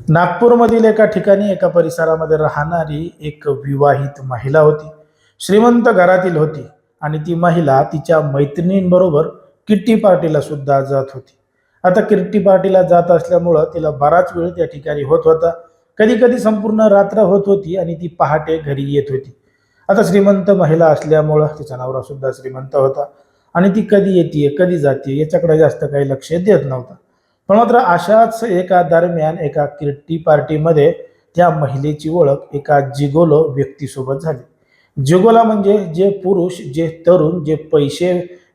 नागपूरमधील एका ठिकाणी एका परिसरामध्ये राहणारी एक विवाहित महिला होती. श्रीमंत घरातील होती आणि ती महिला तिच्या मैत्रिणींबरोबर किट्टी पार्टीला सुद्धा जात होती. आता किट्टी पार्टीला जात असल्यामुळं तिला बराच वेळ त्या ठिकाणी होत होता. कधी कधी संपूर्ण रात्र होत होती आणि ती पहाटे घरी येत होती. आता श्रीमंत महिला असल्यामुळं तिचा नवरा सुद्धा श्रीमंत होता आणि ती कधी येते कधी जाते याच्याकडे जास्त काही लक्ष देत नव्हता. पण मात्र अशाच एका दरम्यान एका किट्टी पार्टीमध्ये त्या महिलेची ओळख एका जिगोलो व्यक्तीसोबत झाली. जिगोला म्हणजे जे पुरुष, जे तरुण, जे पैसे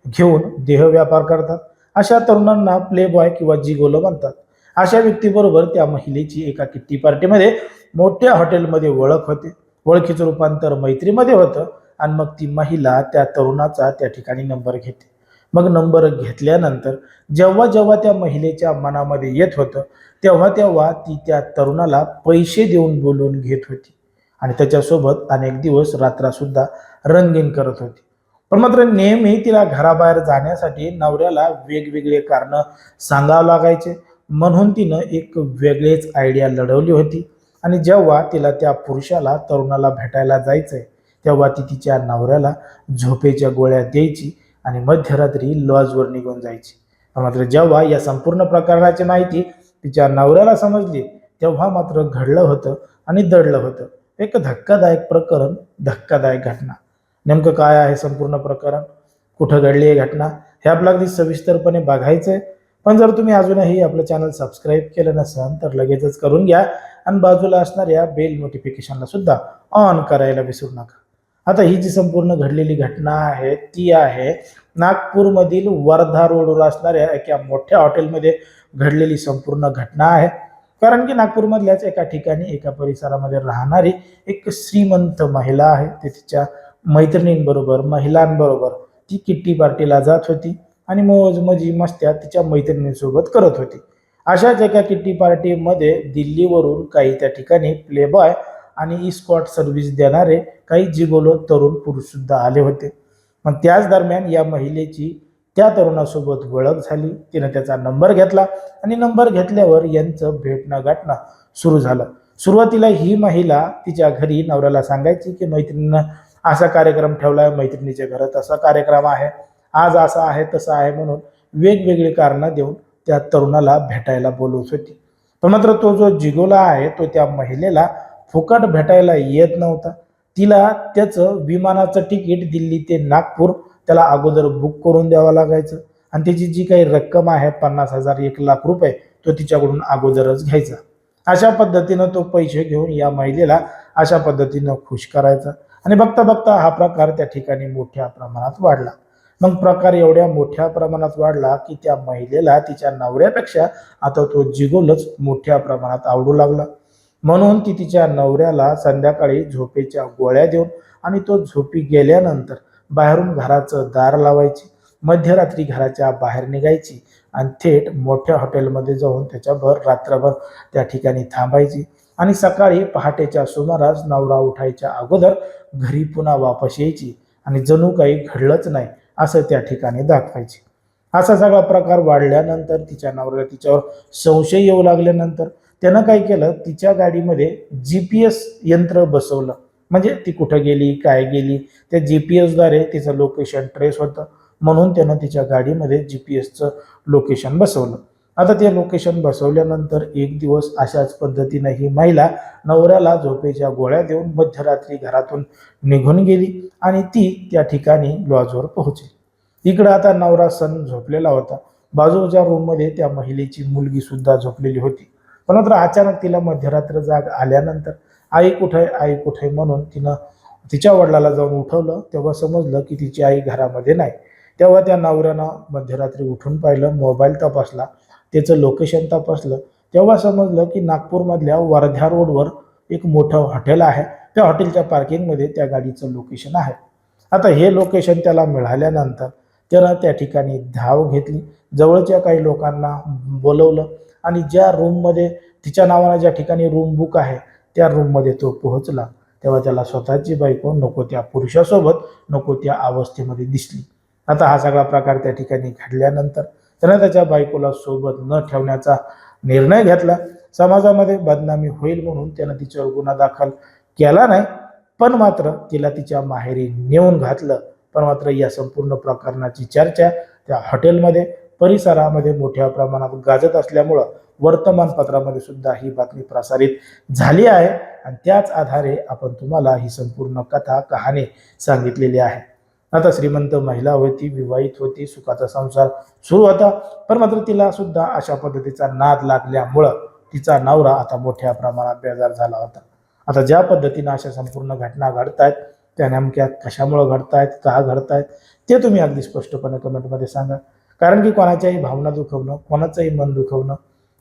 घेऊन देह व्यापार करतात, अशा तरुणांना प्ले बॉय किंवा जिगोलो म्हणतात. अशा व्यक्तीबरोबर त्या महिलेची एका किट्टी पार्टीमध्ये मोठ्या हॉटेलमध्ये ओळख होते. ओळखीचं रूपांतर मैत्रीमध्ये होतं आणि मग ती महिला त्या तरुणाचा त्या ठिकाणी नंबर घेते. मग नंबर घेतल्यानंतर जेव्हा जेव्हा त्या महिलेच्या मनामध्ये येत होतं तेव्हा तेव्हा ती त्या तरुणाला पैसे देऊन बोलवून घेत होती आणि त्याच्यासोबत अनेक दिवस रात्रसुद्धा रंगीन करत होती. पण मात्र नेहमी तिला घराबाहेर जाण्यासाठी नवऱ्याला वेगवेगळे कारण सांगावं लागायचे. म्हणून तिनं एक वेगळीच आयडिया लढवली होती आणि जेव्हा तिला त्या पुरुषाला तरुणाला भेटायला जायचंय तेव्हा ती तिच्या नवऱ्याला झोपेच्या गोळ्या द्यायची आणि मध्यरात्री लॉजवर निघून जायची. मात्र जेव्हा या संपूर्ण प्रकरणाची माहिती तिच्या नवऱ्याला समजली तेव्हा मात्र घडलं होतं आणि दडलं होतं एक धक्कादायक प्रकरण, धक्कादायक घटना. नेमकं काय आहे संपूर्ण प्रकरण, कुठं घडली ही घटना, हे आपलं अगदी सविस्तरपणे बघायचंय. पण जर तुम्ही अजूनही आपलं चॅनल सबस्क्राईब केलं नसेल तर लगेचच करून घ्या आणि बाजूला असणाऱ्या बेल नोटिफिकेशनला सुद्धा ऑन करायला विसरू नका. आता ही जी संपूर्ण घडलेली घटना आहे ती आहे नागपूरमधील वर्धा रोडवर असणाऱ्या एका मोठ्या हॉटेलमध्ये घडलेली संपूर्ण घटना आहे. कारण की नागपूरमधल्याच एका ठिकाणी एका परिसरामध्ये राहणारी एक श्रीमंत महिला आहे. ती तिच्या मैत्रिणींबरोबर, महिलांबरोबर ती किट्टी पार्टीला जात होती आणि मौज मजी मस्त्या तिच्या मैत्रिणींसोबत करत होती. अशाच एका किट्टी पार्टीमध्ये दिल्लीवरून काही त्या ठिकाणी प्लेबॉय आणि इस्कॉट सर्व्हिस देणारे काही जिगोलो तरुण पुरुष सुद्धा आले होते. मग त्याच दरम्यान या महिलेची त्या तरुणासोबत ओळख झाली. तिनं त्याचा नंबर घेतला आणि नंबर घेतल्यावर यांचं भेटणं गाठणं सुरू झालं. सुरुवातीला ही महिला तिच्या घरी नवऱ्याला सांगायची की मैत्रिणीनं असा कार्यक्रम ठेवलाय, मैत्रिणीच्या घरात असा कार्यक्रम आहे, आज असा आहे तसं आहे म्हणून वेगवेगळी कारणं देऊन त्या तरुणाला भेटायला बोलवत होती. पण मात्र तो जो जिगोला आहे तो त्या महिलेला फुकट भेटायला येत नव्हता. तिला त्याचं विमानाचं तिकीट दिल्ली ते नागपूर त्याला अगोदर बुक करून द्यावं लागायचं आणि त्याची जी काही रक्कम आहे 50,000 1,00,000 रुपये तो तिच्याकडून अगोदरच घ्यायचा. अशा पद्धतीनं तो पैसे घेऊन या महिलेला अशा पद्धतीनं खुश करायचा आणि बघता बघता हा प्रकार त्या ठिकाणी मोठ्या प्रमाणात वाढला. मग प्रकार एवढ्या मोठ्या प्रमाणात वाढला की त्या महिलेला तिच्या नवऱ्यापेक्षा आता तो जिगोलच मोठ्या प्रमाणात आवडू लागला. म्हणून ती तिच्या नवऱ्याला संध्याकाळी झोपेच्या गोळ्या देऊन आणि तो झोपी गेल्यानंतर बाहेरून घराचं दार लावायची, मध्यरात्री घराच्या बाहेर निघायची आणि थेट मोठ्या हॉटेलमध्ये जाऊन त्याच्याभर रात्रभर त्या ठिकाणी थांबायची आणि सकाळी पहाटेच्या सुमारास नवरा उठायच्या अगोदर घरी पुन्हा वापस यायची आणि जणू काही घडलंच नाही असं त्या ठिकाणी दाखवायची. असा सगळा प्रकार वाढल्यानंतर तिच्या नवऱ्याला तिच्यावर संशय येऊ लागल्यानंतर त्यानं काय केलं, तिच्या गाडीमध्ये GPS यंत्र बसवलं. म्हणजे ती कुठं गेली, काय गेली, त्या GPSद्वारे तिचं लोकेशन ट्रेस होतं. म्हणून त्यानं तिच्या गाडीमध्ये GPSचं लोकेशन बसवलं. आता ते लोकेशन बसवल्यानंतर एक दिवस अशाच पद्धतीनं ही महिला नवऱ्याला झोपेच्या गोळ्या देऊन मध्यरात्री घरातून निघून गेली आणि ती त्या ठिकाणी लॉजवर पोहोचली. इकडं आता नवरा सण झोपलेला होता. बाजूच्या रूममध्ये त्या महिलेची मुलगी सुद्धा झोपलेली होती. पण मात्र अचानक तिला मध्यरात्र जाग आल्यानंतर आई कुठे, आई कुठे म्हणून तिनं तिच्या वडिलाला जाऊन उठवलं. तेव्हा समजलं की तिची आई घरामध्ये नाही. तेव्हा त्या नवऱ्यानं मध्यरात्री उठून पाहिलं, मोबाईल तपासला, त्याचं लोकेशन तपासलं. तेव्हा समजलं की नागपूरमधल्या वर्धा रोडवर एक मोठं हॉटेल आहे. त्या हॉटेलच्या पार्किंगमध्ये त्या गाडीचं लोकेशन आहे. आता हे लोकेशन त्याला मिळाल्यानंतर त्यानं त्या ठिकाणी धाव घेतली, जवळच्या काही लोकांना बोलवलं आणि ज्या रूममध्ये तिच्या नावानं ज्या ठिकाणी रूम बुक आहे त्या रूममध्ये तो पोहोचला. तेव्हा त्याला स्वतःची बायको नको त्या पुरुषासोबत नको त्या अवस्थेमध्ये दिसली. आता हा सगळा प्रकार त्या ठिकाणी घडल्यानंतर त्यानं त्याच्या बायकोला सोबत न ठेवण्याचा निर्णय घेतला समाजामध्ये बदनामी होईल म्हणून त्यानं तिच्यावर गुन्हा दाखल केला नाही, पण मात्र तिला तिच्या माहेरी नेऊन घातलं. पण मात्र या संपूर्ण प्रकरणाची चर्चा त्या हॉटेलमध्ये परिसरामध्ये मोठ्या प्रमाणात गाजत असल्यामुळं वर्तमानपत्रामध्ये सुद्धा ही बातमी प्रसारित झाली आहे आणि त्याच आधारे आपण तुम्हाला ही संपूर्ण कथा कहाणी सांगितलेली आहे. आता श्रीमंत महिला होती, विवाहित होती, सुखाचा संसार सुरू होता, पण मात्र तिला सुद्धा अशा पद्धतीचा नाद लागल्यामुळं तिचा नवरा आता मोठ्या प्रमाणात बेजार झाला होता. आता ज्या पद्धतीनं अशा संपूर्ण घटना घडतायत त्या नेमक्या कशामुळे घडतायत, का घडतायत ते तुम्ही अगदी स्पष्टपणे कमेंटमध्ये सांगा. कारण की कोणाच्याही भावना दुखवणं, कोणाचंही मन दुखवणं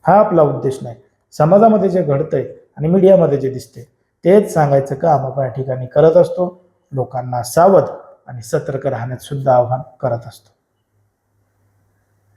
हा आपला उद्देश नाही. समाजामध्ये जे घडतंय आणि मीडियामध्ये जे दिसते तेच सांगायचं काम आपण या ठिकाणी करत असतो. लोकांना सावध आणि सतर्क राहण्यात सुद्धा आवाहन करत असतो.